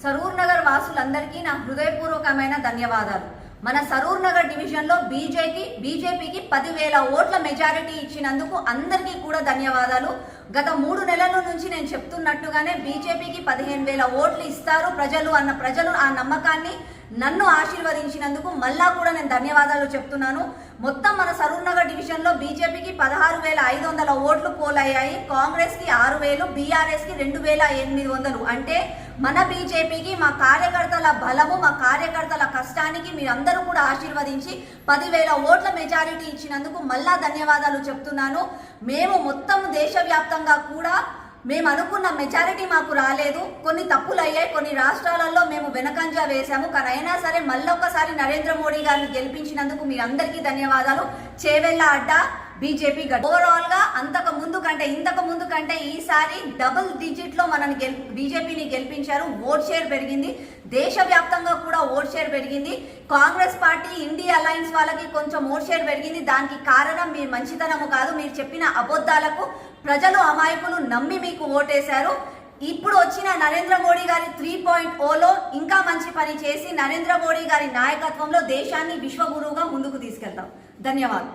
సరూర్ నగర్ వాసులందరికీ నా హృదయపూర్వకమైన ధన్యవాదాలు. మన సరూర్ నగర్ డివిజన్లో బీజేపీకి 10,000 ఓట్ల మెజారిటీ ఇచ్చినందుకు అందరికీ కూడా ధన్యవాదాలు. గత 3 నెలల నుంచి నేను చెప్తున్నట్టుగానే బీజేపీకి 15,000 ఓట్లు ఇస్తారు ప్రజలు ఆ నమ్మకాన్ని నన్ను ఆశీర్వదించినందుకు మళ్ళా కూడా నేను ధన్యవాదాలు చెప్తున్నాను. మొత్తం మన సరూర్ నగర్ డివిజన్లో బీజేపీకి 16,500 ఓట్లు పోలయ్యాయి, కాంగ్రెస్కి 6,000, బీఆర్ఎస్కి 2,800. అంటే మన బీజేపీకి మా కార్యకర్తల బలము, మా కార్యకర్తల కష్టానికి మీరందరూ కూడా ఆశీర్వదించి 10,000 ఓట్ల మెజారిటీ ఇచ్చినందుకు మళ్ళా ధన్యవాదాలు చెప్తున్నాను. మేము మొత్తం దేశవ్యాప్తంగా కూడా మేము అనుకున్న మెజారిటీ మాకు రాలేదు, కొన్ని తప్పులు అయ్యాయి, కొన్ని రాష్ట్రాలలో మేము వెనకంజా వేశాము. కానీ అయినా సరే మళ్ళొక్కసారి నరేంద్ర మోడీ గారిని గెలిపించినందుకు మీ అందరికీ ధన్యవాదాలు. చేవెళ్ళ అడ్డా బీజేపీ ఓవరాల్ గా ఇంతకు ముందు కంటే ఈసారి డబుల్ డిజిట్ లో మనని బీజేపీని గెలిపించారు. ఓట్ షేర్ పెరిగింది, దేశవ్యాప్తంగా కూడా ఓట్ షేర్ పెరిగింది. కాంగ్రెస్ పార్టీ ఇండియా అలయన్స్ వాళ్ళకి కొంచెం ఓట్ షేర్ పెరిగింది. దానికి కారణం మీ మంచితనము కాదు, మీరు చెప్పిన అబద్ధాలకు ప్రజలు అమాయకులు నమ్మి మీకు ఓటేశారు. ఇప్పుడు వచ్చిన నరేంద్ర మోడీ గారి 3.0లో ఇంకా మంచి పని చేసి నరేంద్ర మోడీ గారి నాయకత్వంలో దేశాన్ని విశ్వగురువుగా ముందుకు తీసుకెళ్తాం. ధన్యవాదాలు.